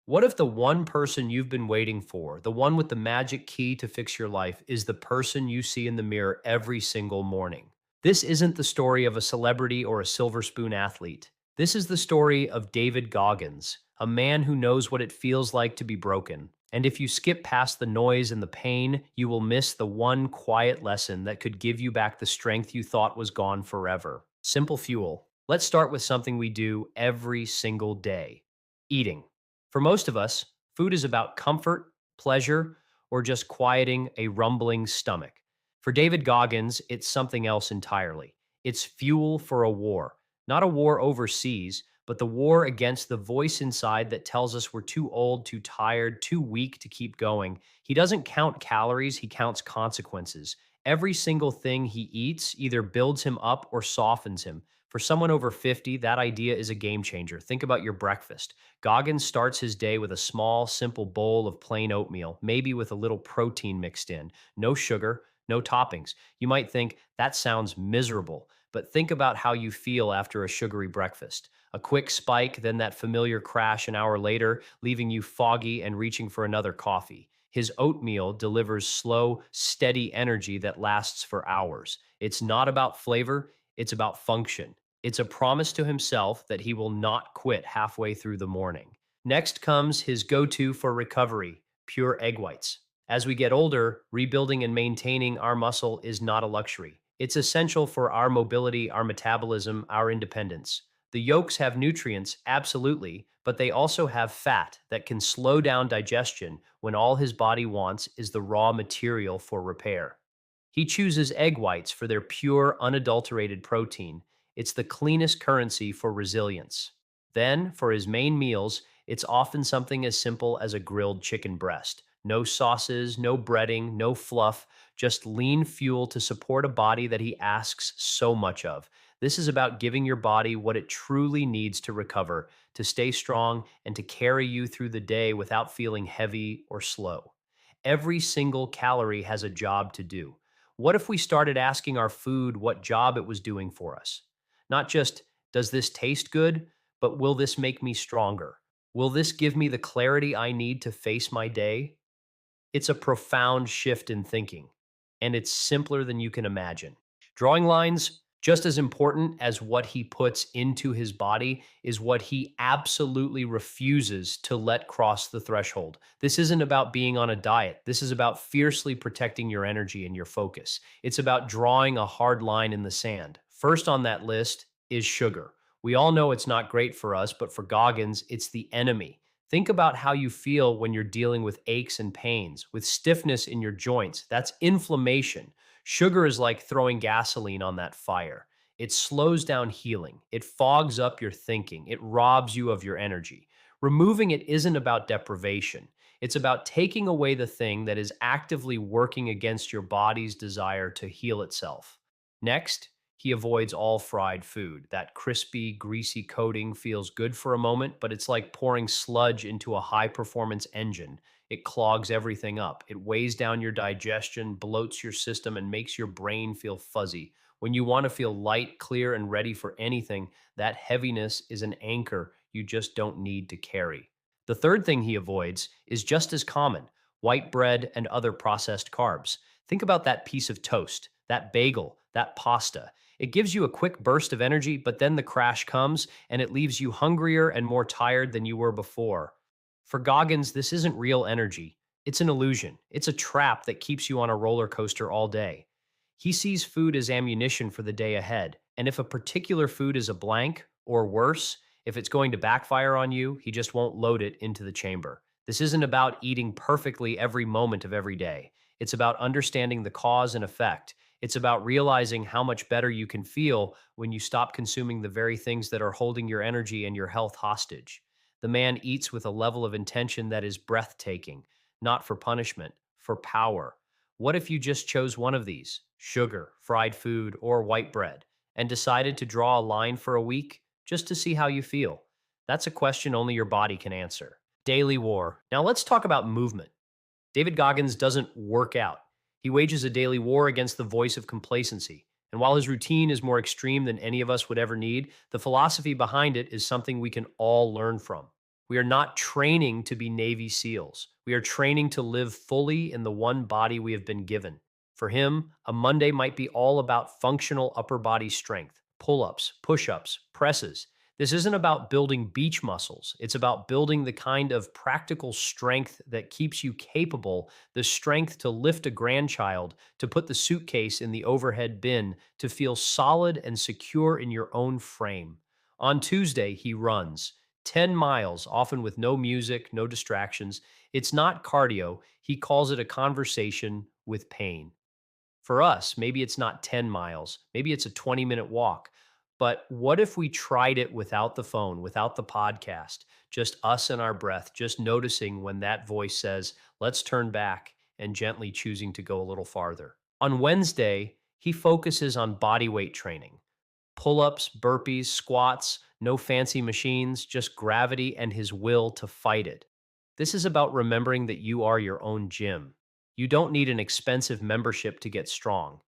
What if the one person you've been waiting for, the one with the magic key to fix your life, is the person you see in the mirror every single morning? This isn't the story of a celebrity or a silver spoon athlete. This is the story of David Goggins, a man who knows what it feels like to be broken. And if you skip past the noise and the pain, you will miss the one quiet lesson that could give you back the strength you thought was gone forever. Simple fuel. Let's start with something we do every single day: eating. For most of us, food is about comfort, pleasure, or just quieting a rumbling stomach. For David Goggins, it's something else entirely. It's fuel for a war, not a war overseas, but the war against the voice inside that tells us we're too old, too tired, too weak to keep going. He doesn't count calories, he counts consequences. Every single thing he eats either builds him up or softens him. For someone over 50, that idea is a game changer. Think about your breakfast. Goggins starts his day with a small, simple bowl of plain oatmeal, maybe with a little protein mixed in. No sugar, no toppings. You might think that sounds miserable, but think about how you feel after a sugary breakfast. A quick spike, then that familiar crash an hour later, leaving you foggy and reaching for another coffee. His oatmeal delivers slow, steady energy that lasts for hours. It's not about flavor, it's about function. It's a promise to himself that he will not quit halfway through the morning. Next comes his go to for recovery: pure egg whites. As we get older, rebuilding and maintaining our muscle is not a luxury. It's essential for our mobility, our metabolism, our independence. The yolks have nutrients, absolutely, but they also have fat that can slow down digestion when all his body wants is the raw material for repair. He chooses egg whites for their pure, unadulterated protein. It's the cleanest currency for resilience. Then, for his main meals, it's often something as simple as a grilled chicken breast. No sauces, no breading, no fluff, just lean fuel to support a body that he asks so much of. This is about giving your body what it truly needs to recover, to stay strong, and to carry you through the day without feeling heavy or slow. Every single calorie has a job to do. What if we started asking our food what job it was doing for us? Not just, does this taste good, but will this make me stronger? Will this give me the clarity I need to face my day? It's a profound shift in thinking, and it's simpler than you can imagine. Drawing lines, just as important as what he puts into his body, is what he absolutely refuses to let cross the threshold. This isn't about being on a diet. This is about fiercely protecting your energy and your focus. It's about drawing a hard line in the sand. First on that list is sugar. We all know it's not great for us, but for Goggins, it's the enemy. Think about how you feel when you're dealing with aches and pains, with stiffness in your joints. That's inflammation. Sugar is like throwing gasoline on that fire. It slows down healing, it fogs up your thinking, it robs you of your energy. Removing it isn't about deprivation, it's about taking away the thing that is actively working against your body's desire to heal itself. Next, he avoids all fried food. That crispy, greasy coating feels good for a moment, but it's like pouring sludge into a high performance engine. It clogs everything up. It weighs down your digestion, bloats your system, and makes your brain feel fuzzy. When you want to feel light, clear, and ready for anything, that heaviness is an anchor you just don't need to carry. The third thing he avoids is just as common: white bread and other processed carbs. Think about that piece of toast, that bagel, that pasta. It gives you a quick burst of energy, but then the crash comes and it leaves you hungrier and more tired than you were before. For Goggins, this isn't real energy. It's an illusion. It's a trap that keeps you on a roller coaster all day. He sees food as ammunition for the day ahead. And if a particular food is a blank, or worse, if it's going to backfire on you, he just won't load it into the chamber. This isn't about eating perfectly every moment of every day. It's about understanding the cause and effect. It's about realizing how much better you can feel when you stop consuming the very things that are holding your energy and your health hostage. The man eats with a level of intention that is breathtaking, not for punishment, for power. What if you just chose one of these, sugar, fried food, or white bread, and decided to draw a line for a week just to see how you feel? That's a question only your body can answer. Daily war. Now let's talk about movement. David Goggins doesn't work out. He wages a daily war against the voice of complacency. And while his routine is more extreme than any of us would ever need, the philosophy behind it is something we can all learn from. We are not training to be Navy SEALs. We are training to live fully in the one body we have been given. For him, a Monday might be all about functional upper body strength, pull ups, push ups, presses. This isn't about building beach muscles. It's about building the kind of practical strength that keeps you capable, the strength to lift a grandchild, to put the suitcase in the overhead bin, to feel solid and secure in your own frame. On Tuesday, he runs 10 miles, often with no music, no distractions. It's not cardio. He calls it a conversation with pain. For us, maybe it's not 10 miles, maybe it's a 20-minute walk. But what if we tried it without the phone, without the podcast, just us and our breath, just noticing when that voice says, let's turn back, and gently choosing to go a little farther? On Wednesday, he focuses on body weight training, pull ups, burpees, squats, no fancy machines, just gravity and his will to fight it. This is about remembering that you are your own gym. You don't need an expensive membership to get strong.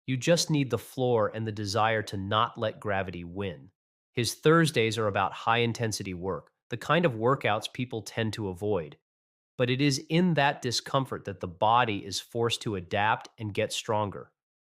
You just need the floor and the desire to not let gravity win. His Thursdays are about high intensity work, the kind of workouts people tend to avoid. But it is in that discomfort that the body is forced to adapt and get stronger.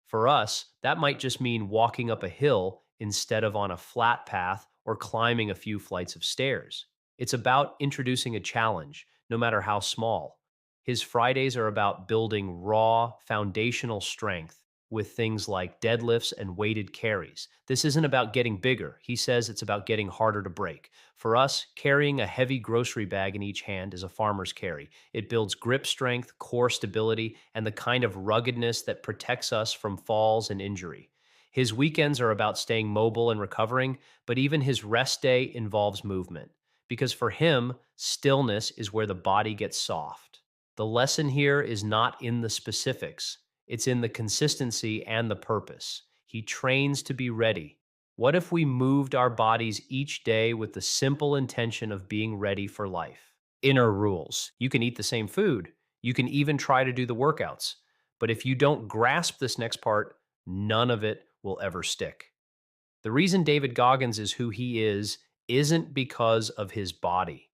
For us, that might just mean walking up a hill instead of on a flat path or climbing a few flights of stairs. It's about introducing a challenge, no matter how small. His Fridays are about building raw, foundational strength with things like deadlifts and weighted carries. This isn't about getting bigger. He says it's about getting harder to break. For us, carrying a heavy grocery bag in each hand is a farmer's carry. It builds grip strength, core stability, and the kind of ruggedness that protects us from falls and injury. His weekends are about staying mobile and recovering, but even his rest day involves movement. Because for him, stillness is where the body gets soft. The lesson here is not in the specifics, it's in the consistency and the purpose. He trains to be ready. What if we moved our bodies each day with the simple intention of being ready for life? Inner rules. You can eat the same food. You can even try to do the workouts. But if you don't grasp this next part, none of it will ever stick. The reason David Goggins is who he is isn't because of his body.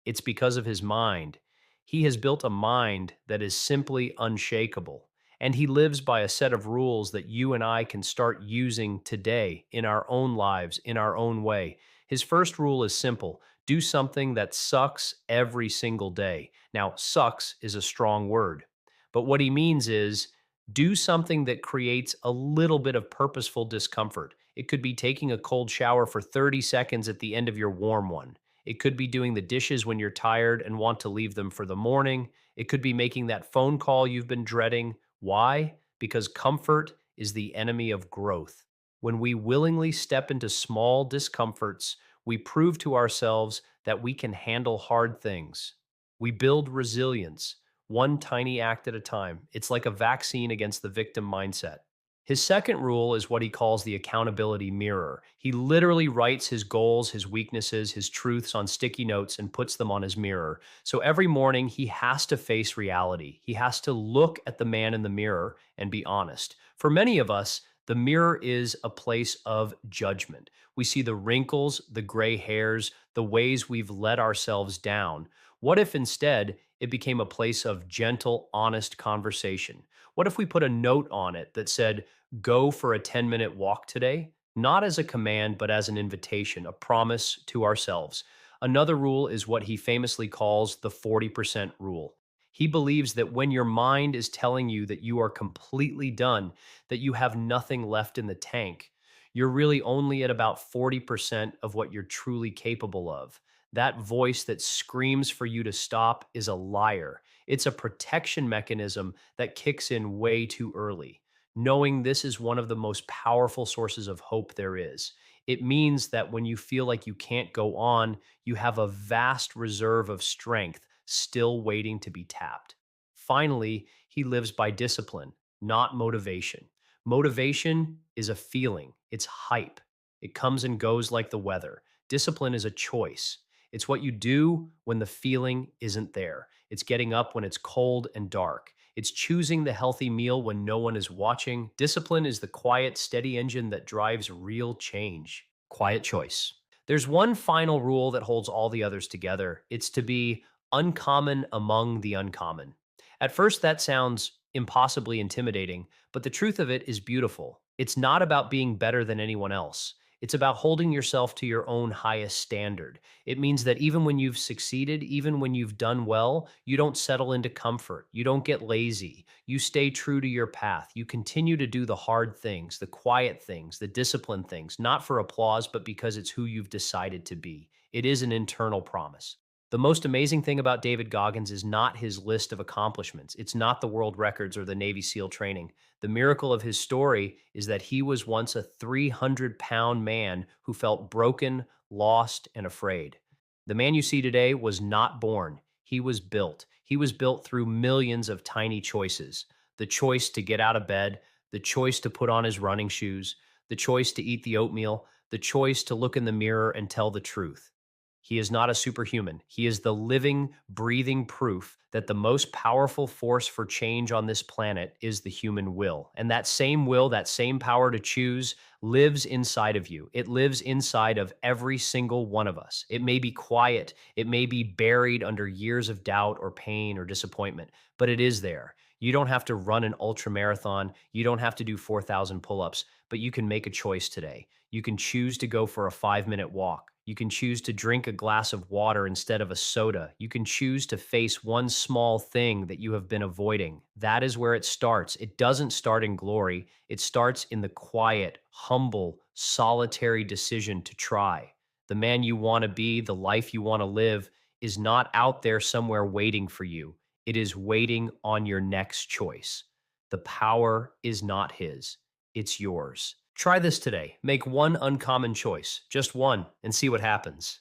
It's because of his mind. He has built a mind that is simply unshakable. And he lives by a set of rules that you and I can start using today in our own lives, in our own way. His first rule is simple: do something that sucks every single day. Now, sucks is a strong word, but what he means is do something that creates a little bit of purposeful discomfort. It could be taking a cold shower for 30 seconds at the end of your warm one. It could be doing the dishes when you're tired and want to leave them for the morning. It could be making that phone call you've been dreading. Why? Because comfort is the enemy of growth. When we willingly step into small discomforts, we prove to ourselves that we can handle hard things. We build resilience, one tiny act at a time. It's like a vaccine against the victim mindset. His second rule is what he calls the accountability mirror. He literally writes his goals, his weaknesses, his truths on sticky notes and puts them on his mirror. So every morning he has to face reality. He has to look at the man in the mirror and be honest. For many of us, the mirror is a place of judgment. We see the wrinkles, the gray hairs, the ways we've let ourselves down. What if instead it became a place of gentle, honest conversation? What if we put a note on it that said, go for a 10-minute walk today? Not as a command, but as an invitation, a promise to ourselves. Another rule is what he famously calls the 40% rule. He believes that when your mind is telling you that you are completely done, that you have nothing left in the tank, you're really only at about 40% of what you're truly capable of. That voice that screams for you to stop is a liar. It's a protection mechanism that kicks in way too early. Knowing this is one of the most powerful sources of hope there is. It means that when you feel like you can't go on, you have a vast reserve of strength still waiting to be tapped. Finally, he lives by discipline, not motivation. Motivation is a feeling, it's hype. It comes and goes like the weather. Discipline is a choice. It's what you do when the feeling isn't there. It's getting up when it's cold and dark. It's choosing the healthy meal when no one is watching. Discipline is the quiet, steady engine that drives real change. Quiet choice. There's one final rule that holds all the others together. It's to be uncommon among the uncommon. At first, that sounds impossibly intimidating, but the truth of it is beautiful. It's not about being better than anyone else. It's about holding yourself to your own highest standard. It means that even when you've succeeded, even when you've done well, you don't settle into comfort. You don't get lazy. You stay true to your path. You continue to do the hard things, the quiet things, the disciplined things, not for applause, but because it's who you've decided to be. It is an internal promise. The most amazing thing about David Goggins is not his list of accomplishments. It's not the world records or the Navy SEAL training. The miracle of his story is that he was once a 300-pound man who felt broken, lost, and afraid. The man you see today was not born. He was built. He was built through millions of tiny choices. The choice to get out of bed, the choice to put on his running shoes, the choice to eat the oatmeal, the choice to look in the mirror and tell the truth. He is not a superhuman. He is the living, breathing proof that the most powerful force for change on this planet is the human will. And that same will, that same power to choose, lives inside of you. It lives inside of every single one of us. It may be quiet, it may be buried under years of doubt or pain or disappointment, but it is there. You don't have to run an ultra marathon. You don't have to do 4,000 pull ups, but you can make a choice today. You can choose to go for a 5-minute walk. You can choose to drink a glass of water instead of a soda. You can choose to face one small thing that you have been avoiding. That is where it starts. It doesn't start in glory. It starts in the quiet, humble, solitary decision to try. The man you want to be, the life you want to live, is not out there somewhere waiting for you. It is waiting on your next choice. The power is not his, it's yours. Try this today. Make one uncommon choice, just one, and see what happens.